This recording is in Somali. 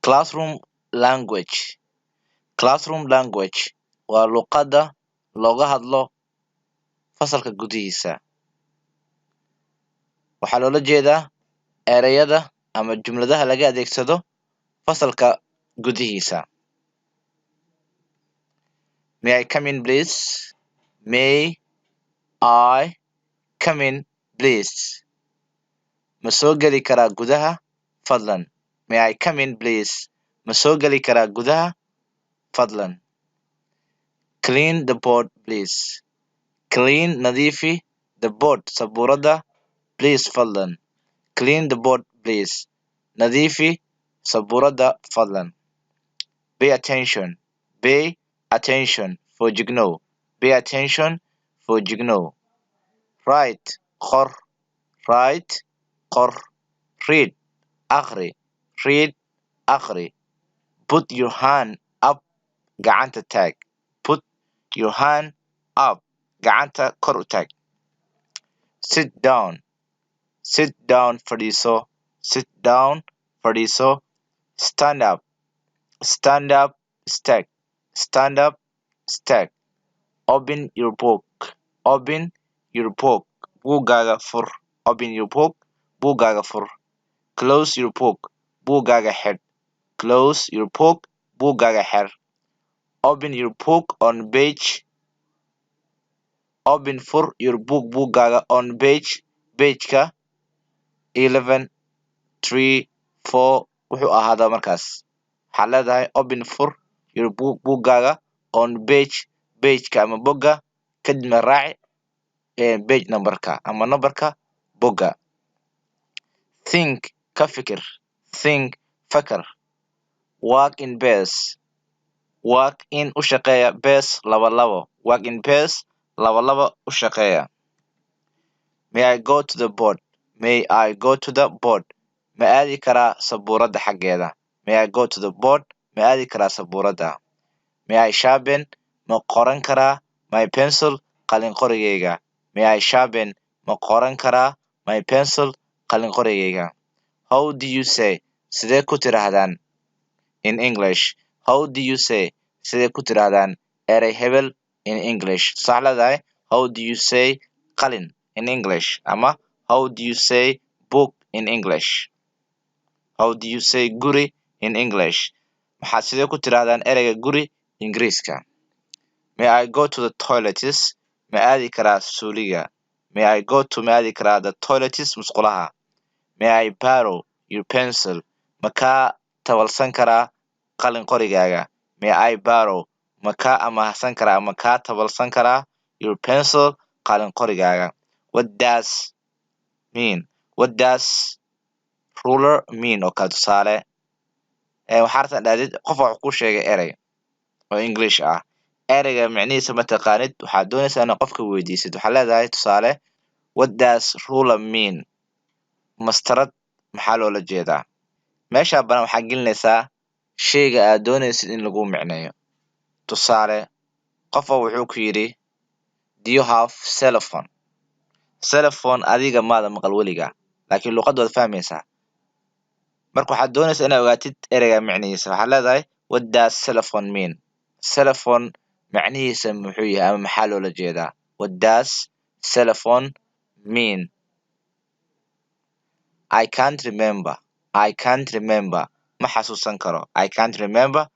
Classroom language. Classroom language waa luqadda looga hadlo fasalka gudihiisa. Waxaa loola jeedaa ereyada ama jumladaha laga adeegsado fasalka gudihiisa. May I come in please? May I come in please? Ma soo geli karaa gudaha fadlan? May I come in please? Ma soo geli karaa gudaha fadlan? Clean the board please. Clean nadiifi the board sabuurada please fadlan. Clean the board please. Nadiifi sabuurada fadlan. Pay attention. Pay attention. Foojignow. Pay attention. Foojignow. Write. Qor. Write. Qor. Read. Akhri. Read. Akhri. Put your hand up. Gacanta taag. Put your hand up. Gacanta kor u taag. Sit down. Sit down fadhiiso. Sit down fadhiiso. Stand up. Stand up. Stack. Stand up. Stack. Open your book. Open your book. Buuggaaga fur. Open your book. Buuggaaga fur. Close your book. Buuggaaga xidh. Close your book. Buuggaaga xidh. Open your book on page. Open fur your book buuggaaga on page. Page-ka 11, 3, 4 wuxuu ahaadaa markaas. Waxaa leedahay open fur your book buuggaaga on page. Page-ka ama bogga kadibna raaci page number-ka ama number-ka bogga. Think ka fikir. Think fakar. Work in pairs. Work in u shaqeeya pairs laba. Work in pairs laba u shaqeeya. May I go to the board? May I go to the board? Ma aadi karaa sabuurada xaggeeda? May I go to the board? Ma aadi karaa sabuurada? May I sharpen? Ma qoran karaa my pencil qalin qorigeyga? May I sharpen? Ma qoran karaa my pencil qalin qorigeyga? How do you say? Sidee ku tiraahdaan in English? How do you say? Sidee ku tiraahdaan erey hebel in English? Sax leedahay. How do you say qalin in English? Ama how do you say book in English? How do you say guri in English? Maxaad sidee ku tiraahdaan ereyga guri Ingiriiska? May I go to the toilets? Ma aadi karaa suuliga? May I go to ma aadi karaa the toilets musqulaha? May I borrow your pencil? Ma kaa tabalsan karaa qalin qorigaaga? May I borrow? Ma kaa amaahsan karaa ama kaa tabalsan karaa your pencil qalin qorigaaga? What does mean? What does ruler mean? oo kale tusaale waxaa rabtaa dhahdid qof wax ku sheegay erey oo English ah. Ereyga macnihiisa ma taqaanid, waxaad doonaysaa inaad qofka weydiisid. Waxaa leedahay tusaale what does ruler mean? Mastarad maxaa loola jeedaa? Meesha banaan waxaa gelinaysaa sheyga aad doonaysid in lagu micneeyo. Tusaale qofa wuxuu ku yidhi do you have telephone? Telephone adiga maada maqal weligaa laakiin luqadda waad fahmaysaa. Marka waxaad doonaysaa inaad ogaatid ereyga macnihiisa. Waxaa leedahay what does telephone mean? Telephone macnihiisa muxuu yahay ama maxaa loola jeedaa? What does telephone mean? I can't remember. I can't remember. Ma xasuusan karo. I can't remember.